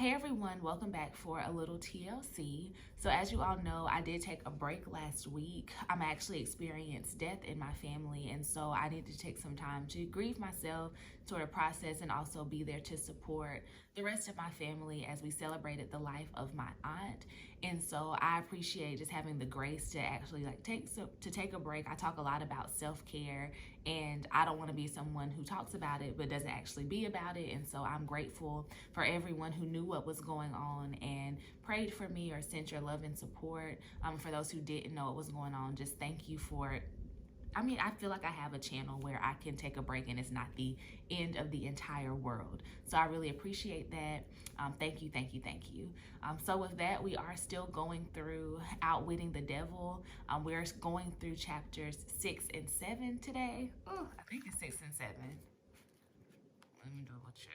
Hey everyone, welcome back for a little TLC. So as you all know, I did take a break last week. I'm actually experienced death in my family, and so I needed to take some time to grieve myself, sort of process, and also be there to support the rest of my family as we celebrated the life of my aunt. And so I appreciate just having the grace to actually take a break. I talk a lot about self-care, and I don't want to be someone who talks about it but doesn't actually be about it. And so I'm grateful for everyone who knew what was going on and prayed for me or sent your love and support. For those who didn't know what was going on, just thank you for it. I feel like I have a channel where I can take a break and it's not the end of the entire world. So I really appreciate that. Thank you, thank you, thank you. So with that, we are still going through Outwitting the Devil. We're going through chapters 6 and 7 today. Oh, I think it's 6 and 7. Let me double check.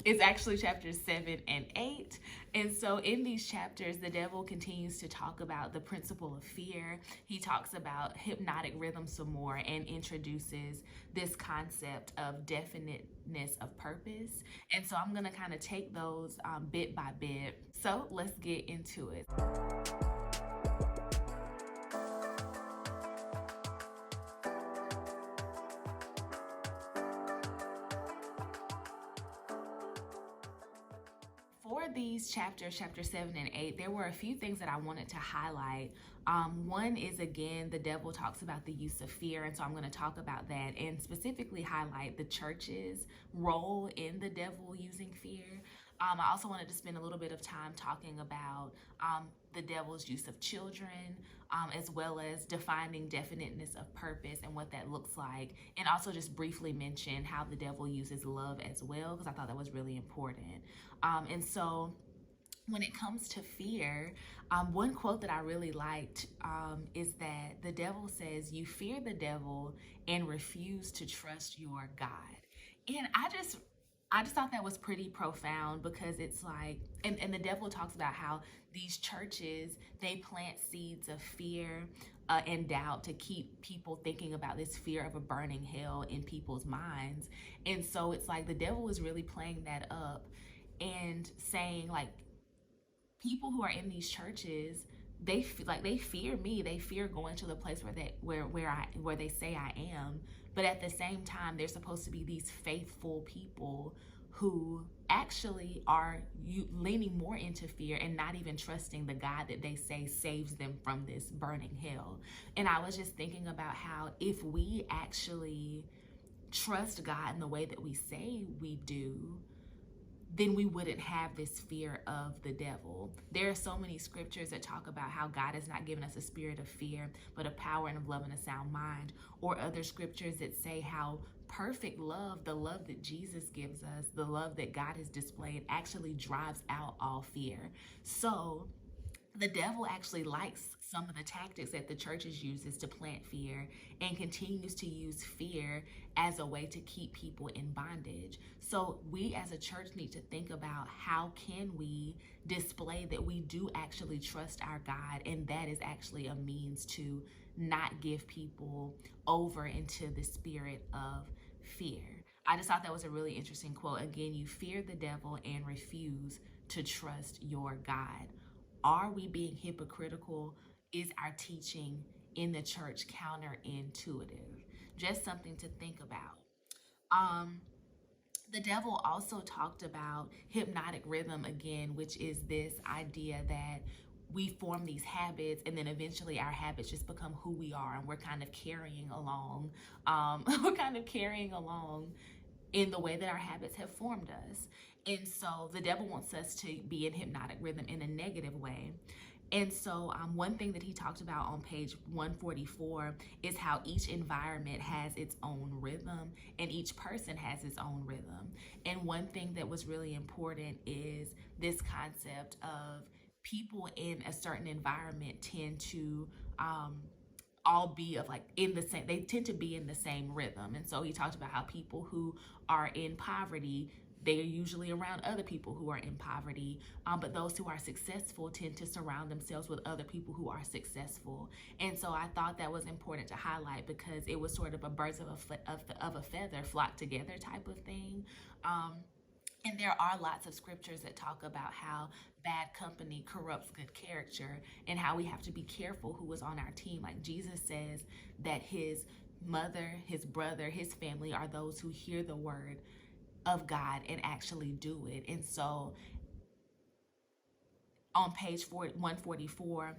It's actually chapters 7 and 8. And so in these chapters, the devil continues to talk about the principle of fear. He talks about hypnotic rhythm some more and introduces this concept of definiteness of purpose. And so I'm going to kind of take those bit by bit. So let's get into it. For these chapters, chapter 7 and 8, there were a few things that I wanted to highlight. One is, again, the devil talks about the use of fear, and so I'm going to talk about that and specifically highlight the church's role in the devil using fear. I also wanted to spend a little bit of time talking about the devil's use of children, as well as defining definiteness of purpose and what that looks like, and also just briefly mention how the devil uses love as well, because I thought that was really important. And so when it comes to fear, one quote that I really liked is that the devil says, "You fear the devil and refuse to trust your God." And I just thought that was pretty profound, because it's like, and the devil talks about how these churches, they plant seeds of fear and doubt to keep people thinking about this fear of a burning hell in people's minds. And so it's like the devil is really playing that up and saying, like, people who are in these churches, they fear me. They fear going to the place where they say I am. But at the same time, they're supposed to be these faithful people who actually are leaning more into fear and not even trusting the God that they say saves them from this burning hell. And I was just thinking about how if we actually trust God in the way that we say we do, then we wouldn't have this fear of the devil. There are so many scriptures that talk about how God has not given us a spirit of fear, but of power and of love and a sound mind. Or other scriptures that say how perfect love, the love that Jesus gives us, the love that God has displayed, actually drives out all fear. So the devil actually likes some of the tactics that the churches uses to plant fear, and continues to use fear as a way to keep people in bondage. So we as a church need to think about, how can we display that we do actually trust our God, and that is actually a means to not give people over into the spirit of fear. I just thought that was a really interesting quote. Again, you fear the devil and refuse to trust your God. Are we being hypocritical? Is our teaching in the church counterintuitive? Just something to think about. The devil also talked about hypnotic rhythm again, which is this idea that we form these habits, and then eventually our habits just become who we are, and we're kind of carrying along. We're kind of carrying along in the way that our habits have formed us. And so the devil wants us to be in hypnotic rhythm in a negative way. And so one thing that he talked about on page 144 is how each environment has its own rhythm, and each person has its own rhythm. And one thing that was really important is this concept of people in a certain environment tend to all be of like in the same, they tend to be in the same rhythm. And so he talked about how people who are in poverty, They are usually around other people who are in poverty, but those who are successful tend to surround themselves with other people who are successful. And so I thought that was important to highlight because it was sort of a birds of a feather flock together type of thing. And there are lots of scriptures that talk about how bad company corrupts good character and how we have to be careful who is on our team. Like Jesus says that his mother, his brother, his family are those who hear the word of God and actually do it. And so on page 144,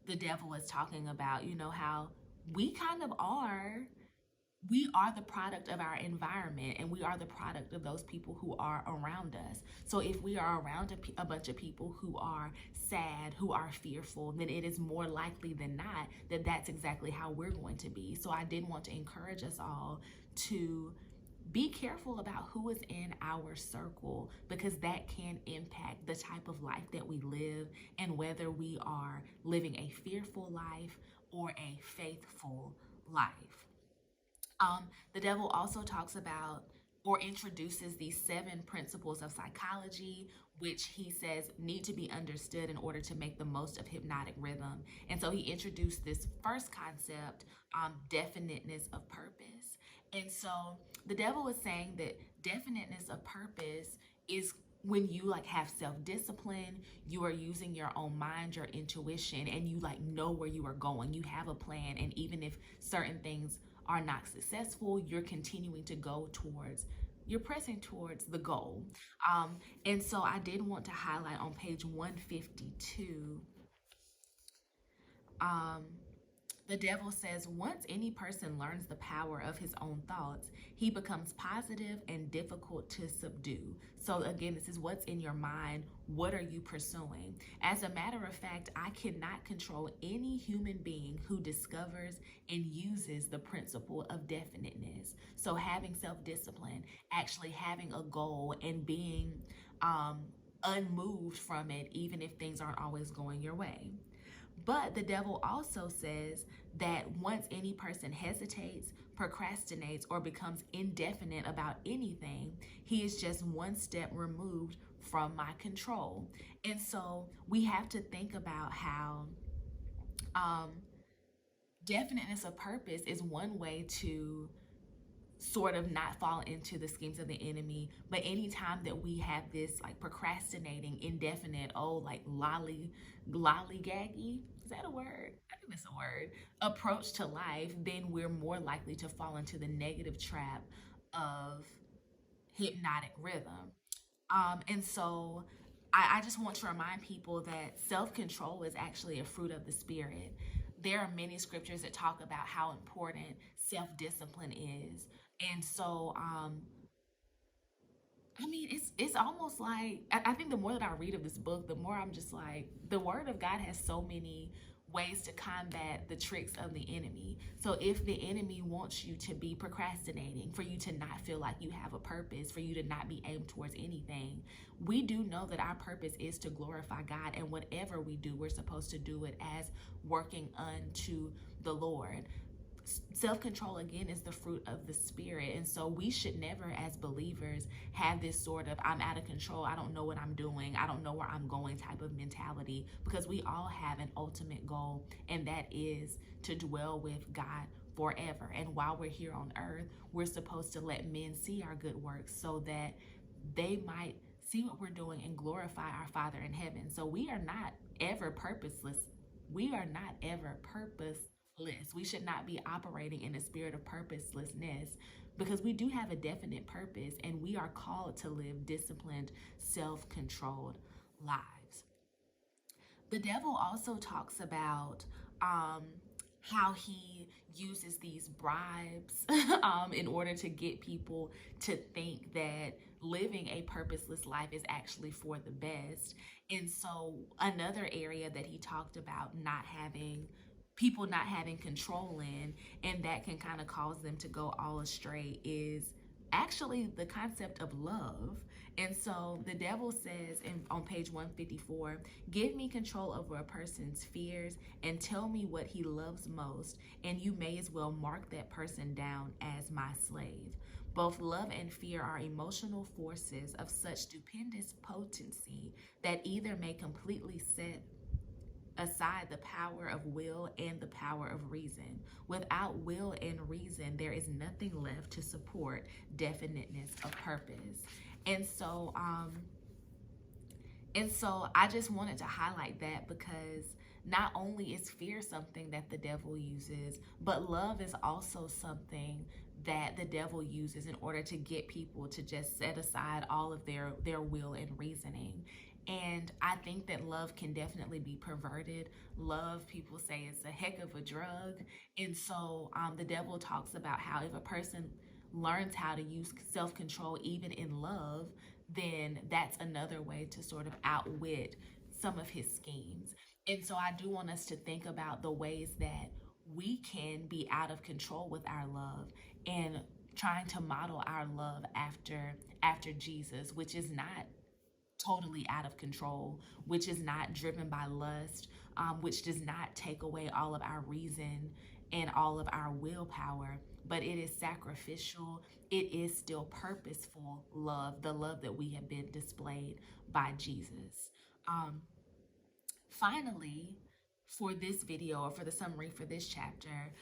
the devil is talking about, how we kind of are we are the product of our environment, and we are the product of those people who are around us. So if we are around a bunch of people who are sad, who are fearful, then it is more likely than not that that's exactly how we're going to be. So I did want to encourage us all to be careful about who is in our circle, because that can impact the type of life that we live and whether we are living a fearful life or a faithful life. The devil also talks about or introduces these 7 principles of psychology, which he says need to be understood in order to make the most of hypnotic rhythm. And so he introduced this first concept, definiteness of purpose. And so the devil is saying that definiteness of purpose is when you like have self-discipline, you are using your own mind, your intuition, and you like know where you are going. You have a plan, and even if certain things are not successful, you're continuing to you're pressing towards the goal. And so I did want to highlight on page 152, the devil says, once any person learns the power of his own thoughts, he becomes positive and difficult to subdue. So again, this is what's in your mind. What are you pursuing? As a matter of fact, I cannot control any human being who discovers and uses the principle of definiteness. So having self-discipline, actually having a goal and being unmoved from it, even if things aren't always going your way. But the devil also says that once any person hesitates, procrastinates, or becomes indefinite about anything, he is just one step removed from my control. And so we have to think about how definiteness of purpose is one way to sort of not fall into the schemes of the enemy. But anytime that we have this like procrastinating, indefinite, like lollygaggy, is that a word? I think that's a word. Approach to life, then we're more likely to fall into the negative trap of hypnotic rhythm. And so I just want to remind people that self-control is actually a fruit of the spirit. There are many scriptures that talk about how important self-discipline is. And so, it's almost like, I think the more that I read of this book, the more I'm just like, the word of God has so many ways to combat the tricks of the enemy. So if the enemy wants you to be procrastinating, for you to not feel like you have a purpose, for you to not be aimed towards anything, we do know that our purpose is to glorify God, and whatever we do, we're supposed to do it as working unto the Lord. Self-control, again, is the fruit of the spirit. And so we should never, as believers, have this sort of I'm out of control, I don't know what I'm doing, I don't know where I'm going type of mentality, because we all have an ultimate goal, and that is to dwell with God forever. And while we're here on earth, we're supposed to let men see our good works so that they might see what we're doing and glorify our Father in heaven. So we are not ever purposeless. We are not ever purposeless. We should not be operating in a spirit of purposelessness, because we do have a definite purpose, and we are called to live disciplined, self-controlled lives. The devil also talks about how he uses these bribes in order to get people to think that living a purposeless life is actually for the best. And so another area that he talked about people not having control in, and that can kind of cause them to go all astray, is actually the concept of love. And so the devil says on page 154, give me control over a person's fears and tell me what he loves most, and you may as well mark that person down as my slave. Both love and fear are emotional forces of such stupendous potency that either may completely set aside the power of will and the power of reason. Without will and reason, there is nothing left to support definiteness of purpose. And so, um, and so I just wanted to highlight that because not only is fear something that the devil uses, but love is also something that the devil uses in order to get people to just set aside all of their will and reasoning. And I think that love can definitely be perverted. Love, people say, it's a heck of a drug. And so the devil talks about how if a person learns how to use self-control even in love, then that's another way to sort of outwit some of his schemes. And so I do want us to think about the ways that we can be out of control with our love and trying to model our love after Jesus, which is not totally out of control, which is not driven by lust, which does not take away all of our reason and all of our willpower, but it is sacrificial. It is still purposeful love, the love that we have been displayed by Jesus. Um, Finally, for this video or for the summary for this chapter,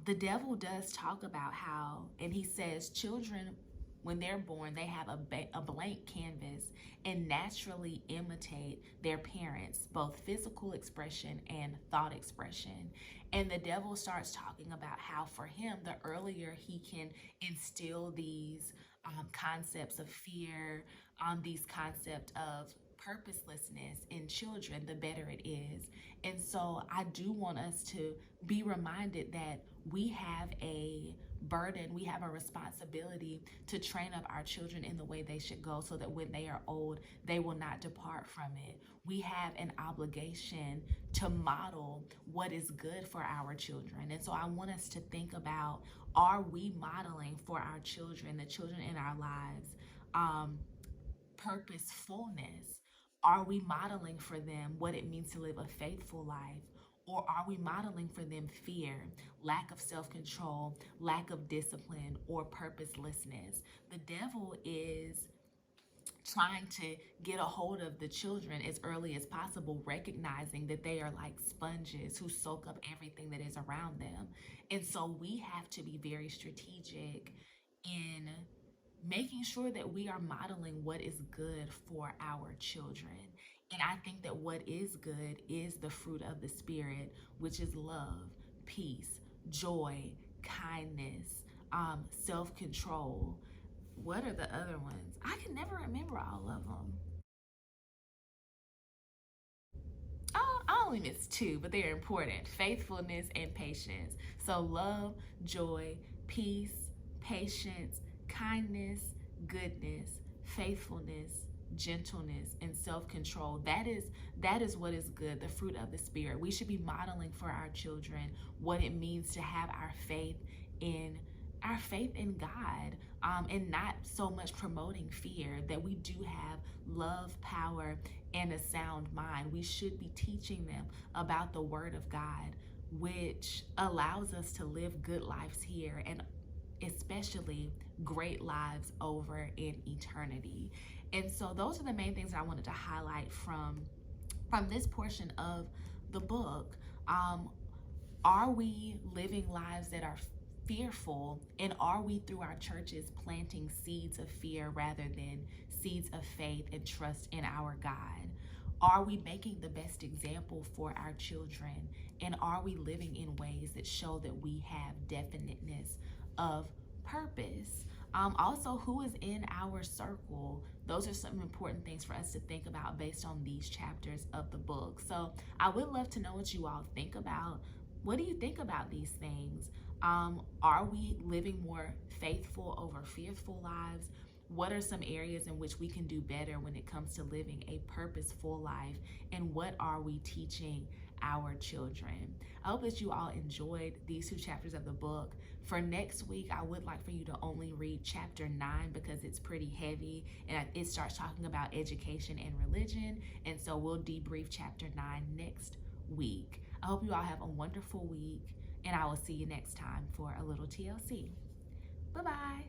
the devil does talk about how, and he says, children, when they're born, they have a blank canvas and naturally imitate their parents, both physical expression and thought expression. And the devil starts talking about how for him, the earlier he can instill these concepts of fear, these concepts of purposelessness in children, the better it is. And so I do want us to be reminded that we have a burden, we have a responsibility to train up our children in the way they should go so that when they are old, they will not depart from it. We have an obligation to model what is good for our children. And so I want us to think about, are we modeling for our children, the children in our lives, purposefulness? Are we modeling for them what it means to live a faithful life? Or are we modeling for them fear, lack of self-control, lack of discipline, or purposelessness? The devil is trying to get a hold of the children as early as possible, recognizing that they are like sponges who soak up everything that is around them. And so we have to be very strategic in making sure that we are modeling what is good for our children. And I think that what is good is the fruit of the Spirit, which is love, peace, joy, kindness, self-control. What are the other ones? I can never remember all of them. Oh, I only missed two, but they're important: faithfulness and patience. So love, joy, peace, patience, kindness, goodness, faithfulness, gentleness, and self-control. That is what is good, the fruit of the Spirit. We should be modeling for our children what it means to have our faith in God, and not so much promoting fear, that we do have love, power, and a sound mind. We should be teaching them about the Word of God, which allows us to live good lives here and especially great lives over in eternity. And so those are the main things that I wanted to highlight from this portion of the book. Are we living lives that are fearful, and are we through our churches planting seeds of fear rather than seeds of faith and trust in our God? Are we making the best example for our children, and are we living in ways that show that we have definiteness of purpose? Also, who is in our circle? Those are some important things for us to think about based on these chapters of the book. So I would love to know what you all think about. What do you think about these things? Are we living more faithful over fearful lives? What are some areas in which we can do better when it comes to living a purposeful life? And what are we teaching our children? I hope that you all enjoyed these two chapters of the book. For next week, I would like for you to only read chapter 9 because it's pretty heavy and it starts talking about education and religion. And so we'll debrief chapter 9 next week. I hope you all have a wonderful week, and I will see you next time for a little TLC. Bye-bye.